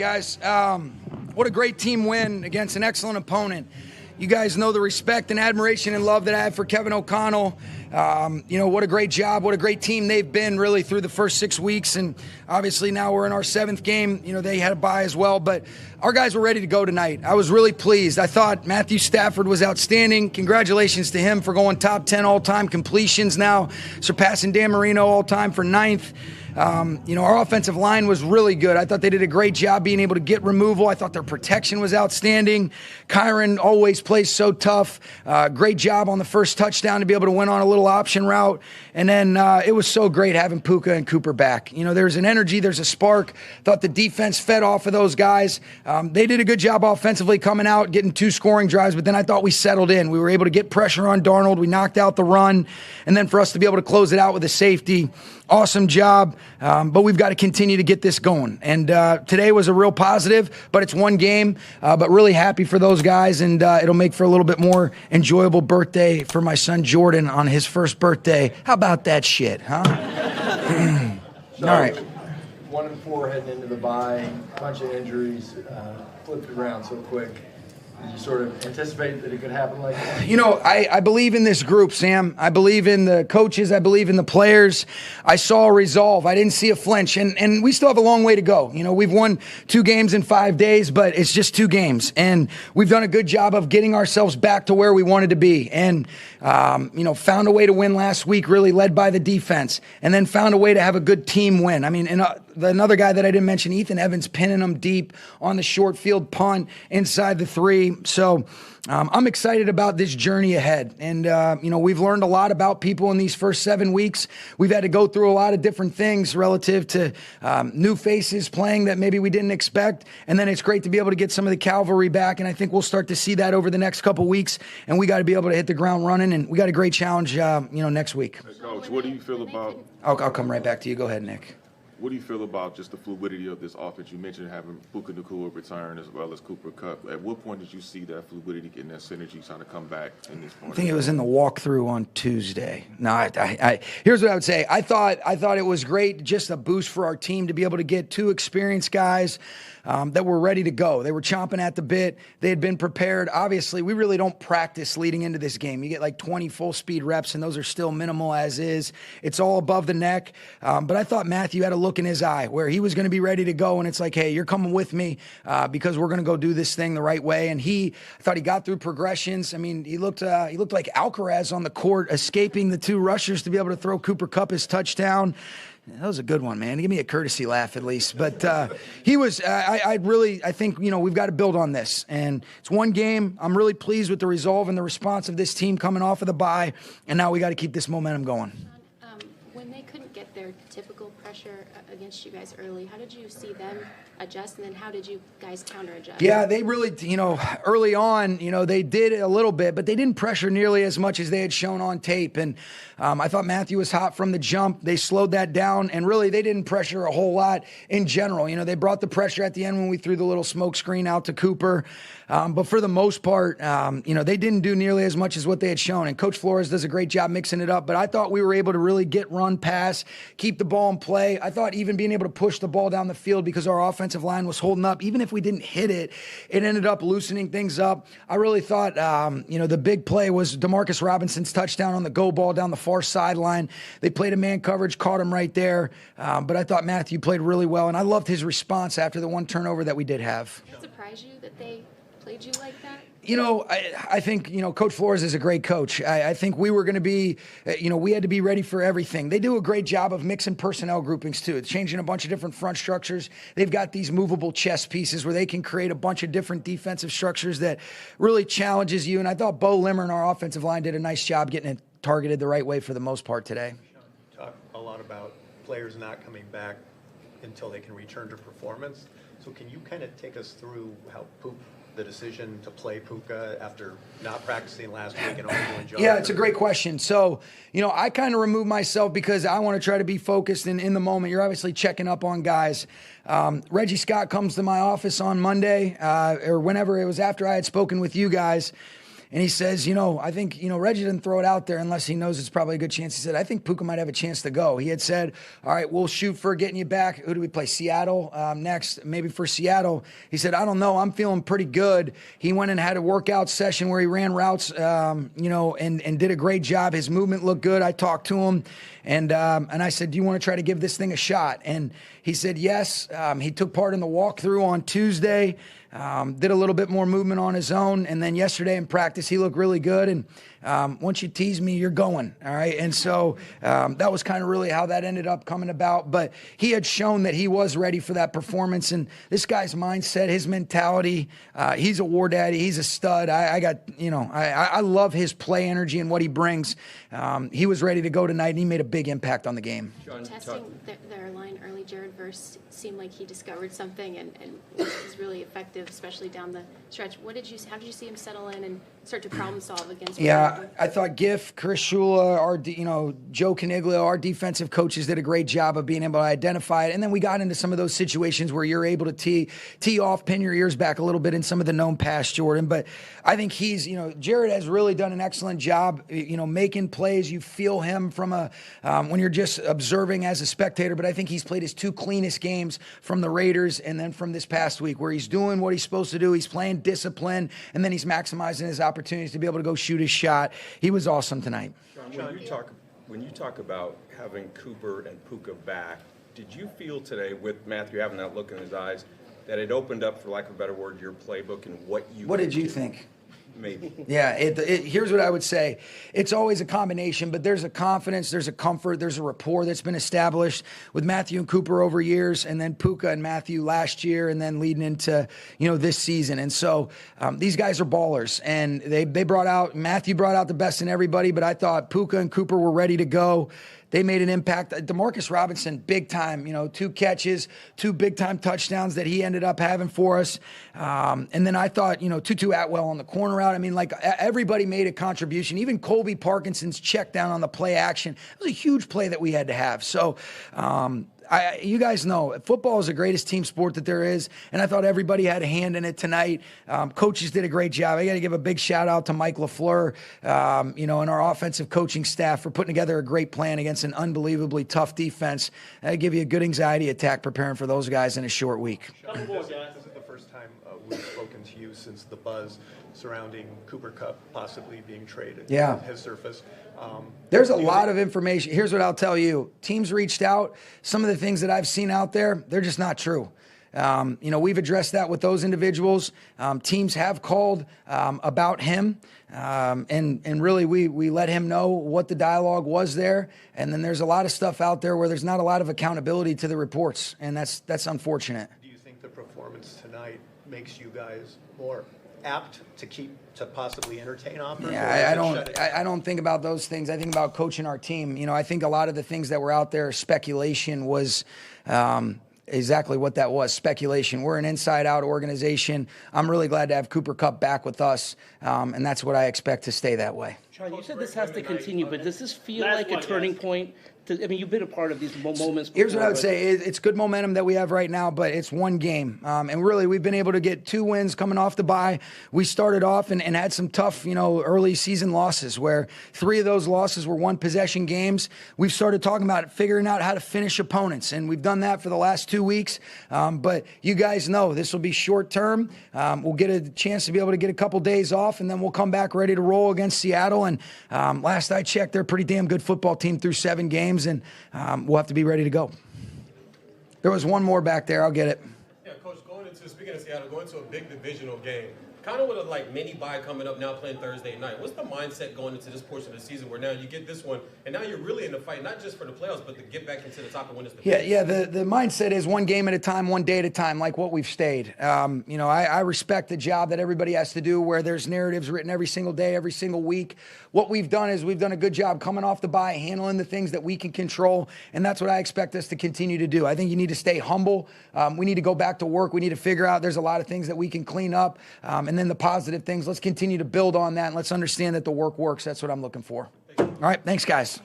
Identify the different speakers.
Speaker 1: Guys, what a great team win against an excellent opponent. You guys know the respect and admiration and love that I have for Kevin O'Connell. What a great job, what a great team they've been really through the first 6 weeks. And obviously now we're in our 7th game. They had a bye as well, but our guys were ready to go tonight. I was really pleased. I thought Matthew Stafford was outstanding. Congratulations to him for going top 10 all-time completions now, surpassing Dan Marino all-time for 9th. Our offensive line was really good. I thought they did a great job being able to get removal. I thought their protection was outstanding. Kyron always plays so tough. Great job on the first touchdown to be able to win on a little option route. And then it was so great having Puka and Cooper back. There's an energy, there's a spark. Thought the defense fed off of those guys. They did a good job offensively coming out, getting 2 scoring drives, but then I thought we settled in. We were able to get pressure on Darnold. We knocked out the run. And then for us to be able to close it out with a safety, awesome job, but we've got to continue to get this going. And today was a real positive, but it's one game, but really happy for those guys, and it'll make for a little bit more enjoyable birthday for my son Jordan on his first birthday. How about that shit, huh?
Speaker 2: So,
Speaker 1: all right.
Speaker 2: 1-4 heading into the bye, bunch of injuries, flipped around so quick. Did you sort of anticipate that it could happen like that?
Speaker 1: I believe in this group, Sam. I believe in the coaches. I believe in the players. I saw a resolve. I didn't see a flinch. And we still have a long way to go. We've won 2 games in 5 days, but it's just 2 games. And we've done a good job of getting ourselves back to where we wanted to be. And, found a way to win last week, really led by the defense. And then found a way to have a good team win. Another guy that I didn't mention, Ethan Evans, pinning them deep on the short field punt inside the 3. So I'm excited about this journey ahead. And, we've learned a lot about people in these first 7 weeks. We've had to go through a lot of different things relative to new faces playing that maybe we didn't expect. And then it's great to be able to get some of the cavalry back. And I think we'll start to see that over the next couple weeks. And we got to be able to hit the ground running. And we got a great challenge, next week.
Speaker 3: Coach, what do you feel about...
Speaker 1: I'll come right back to you. Go ahead, Nick.
Speaker 3: What do you feel about just the fluidity of this offense? You mentioned having Puka Nacua return as well as Cooper Kupp. At what point did you see that fluidity and that synergy trying to come back in this point?
Speaker 1: I think it was in the walkthrough on Tuesday. No, here's what I would say. I thought it was great, just a boost for our team to be able to get 2 experienced guys that were ready to go. They were chomping at the bit. They had been prepared. Obviously, we really don't practice leading into this game. You get like 20 full-speed reps, and those are still minimal as is. It's all above the neck. But I thought Matthew had a look in his eye where he was going to be ready to go, and it's like, hey, you're coming with me because we're going to go do this thing the right way. And I thought he got through progressions. He looked like Alcaraz on the court, escaping the 2 rushers to be able to throw Cooper Kupp his touchdown. That was a good one, man. Give me a courtesy laugh at least. But he was, I think, we've got to build on this. And it's one game. I'm really pleased with the resolve and the response of this team coming off of the bye. And now we got to keep this momentum going.
Speaker 4: When they couldn't get their typical pressure against you guys early, how did you see them adjust, and then how did you guys counter adjust?
Speaker 1: Yeah, they really, early on, they did a little bit, but they didn't pressure nearly as much as they had shown on tape. And I thought Matthew was hot from the jump. They slowed that down, and really they didn't pressure a whole lot in general. They brought the pressure at the end when we threw the little smoke screen out to Cooper. But for the most part, they didn't do nearly as much as what they had shown. And Coach Flores does a great job mixing it up. But I thought we were able to really get run, pass, keep the ball in play. I thought even being able to push the ball down the field because our offensive line was holding up. Even if we didn't hit it, it ended up loosening things up. I really thought, the big play was Demarcus Robinson's touchdown on the go ball down the far sideline. They played a man coverage, caught him right there. But I thought Matthew played really well. And I loved his response after the one turnover that we did have.
Speaker 4: Did it surprise you that they played you like that?
Speaker 1: I think, Coach Flores is a great coach. I think we were going to be, we had to be ready for everything. They do a great job of mixing personnel groupings too. It's changing a bunch of different front structures. They've got these movable chess pieces where they can create a bunch of different defensive structures that really challenges you. And I thought Bo Limmer and our offensive line did a nice job getting it targeted the right way for the most part today.
Speaker 5: You talk a lot about players not coming back until they can return to performance. So can you kind of take us through how the decision to play Puka after not practicing last week and only doing Jones?
Speaker 1: Yeah, it's a great question. So, I kind of remove myself because I want to try to be focused in the moment. You're obviously checking up on guys. Reggie Scott comes to my office on Monday or whenever it was after I had spoken with you guys. And he says, I think, Reggie didn't throw it out there unless he knows it's probably a good chance. He said, I think Puka might have a chance to go. He had said, all right, we'll shoot for getting you back. Who do we play? Seattle next. Maybe for Seattle. He said, I don't know. I'm feeling pretty good. He went and had a workout session where he ran routes, and did a great job. His movement looked good. I talked to him. And I said, do you want to try to give this thing a shot? And he said, yes. He took part in the walkthrough on Tuesday, did a little bit more movement on his own. And then yesterday in practice, he looked really good. And once you tease me, you're going. All right. And so that was kind of really how that ended up coming about. But he had shown that he was ready for that performance. And this guy's mindset, his mentality, he's a war daddy. He's a stud. I love his play energy and what he brings. He was ready to go tonight, and he made a big impact on the game.
Speaker 4: Testing their line early, Jared Verse seemed like he discovered something and was really effective, especially down the stretch. How did you see him settle in and start to problem solve against?
Speaker 1: Yeah, I thought Giff, Chris Shula, Joe Caniglio, our defensive coaches did a great job of being able to identify it. And then we got into some of those situations where you're able to tee off, pin your ears back a little bit in some of the known pass, Jordan. But I think Jared has really done an excellent job, making plays. You feel him from when you're just observing as a spectator. But I think he's played his two cleanest games from the Raiders and then from this past week, where he's doing what he's supposed to do. He's playing discipline, and then he's maximizing his opportunities to be able to go shoot his shot. He was awesome tonight.
Speaker 6: Sean, when you talk about having Cooper and Puka back, did you feel today, with Matthew having that look in his eyes, that it opened up, for lack of a better word, your playbook and what did you think? Maybe.
Speaker 1: Yeah, here's what I would say. It's always a combination, but there's a confidence, there's a comfort, there's a rapport that's been established with Matthew and Cooper over years, and then Puka and Matthew last year, and then leading into this season. And so these guys are ballers, and Matthew brought out the best in everybody, but I thought Puka and Cooper were ready to go. They made an impact. DeMarcus Robinson, big time, 2 catches, 2 big time touchdowns that he ended up having for us. And then I thought, Tutu Atwell on the corner route. I mean, everybody made a contribution. Even Colby Parkinson's check down on the play action. It was a huge play that we had to have. So, you guys know football is the greatest team sport that there is, and I thought everybody had a hand in it tonight. Coaches did a great job. I got to give a big shout out to Mike LaFleur, and our offensive coaching staff for putting together a great plan against an unbelievably tough defense. I give you a good anxiety attack preparing for those guys in a short week.
Speaker 5: This is the first time we've spoken to you since the buzz surrounding Cooper Kupp possibly being traded has surfaced.
Speaker 1: There's a lot of information. Here's what I'll tell you. Teams reached out. Some of the things that I've seen out there, they're just not true. We've addressed that with those individuals. Teams have called about him, and really we let him know what the dialogue was there. And then there's a lot of stuff out there where there's not a lot of accountability to the reports, and that's unfortunate.
Speaker 5: Do you think the performance tonight makes you guys more apt to possibly entertain offers?
Speaker 1: Yeah, I don't think about those things. I think about coaching our team. I think a lot of the things that were out there, speculation was exactly what that was, speculation. We're an inside-out organization. I'm really glad to have Cooper Kupp back with us, and that's what I expect to stay that way.
Speaker 7: Sean, you said this has to continue, but does this feel like a turning point? You've been a part of these moments before.
Speaker 1: Here's what I would say. It's good momentum that we have right now, but it's one game. And really, we've been able to get 2 wins coming off the bye. We started off and had some tough, early season losses where 3 of those losses were 1-possession games. We've started talking about figuring out how to finish opponents, and we've done that for the last 2 weeks. But you guys know this will be short term. We'll get a chance to be able to get a couple days off, and then we'll come back ready to roll against Seattle. And last I checked, they're a pretty damn good football team through 7 games. And we'll have to be ready to go. There was one more back there. I'll get it.
Speaker 8: Yeah, Coach, speaking of Seattle, going to a big divisional game, kind of with a mini bye coming up now, playing Thursday night. What's the mindset going into this portion of the season where now you get this one, and now you're really in the fight, not just for the playoffs, but to get back into the top and win this division?
Speaker 1: Yeah. The mindset is one game at a time, one day at a time, like what we've stayed. I respect the job that everybody has to do where there's narratives written every single day, every single week. What we've done is we've done a good job coming off the bye, handling the things that we can control, and that's what I expect us to continue to do. I think you need to stay humble. We need to go back to work. We need to figure out there's a lot of things that we can clean up, and then the positive things. Let's continue to build on that, and let's understand that the work works. That's what I'm looking for. All right, thanks, guys.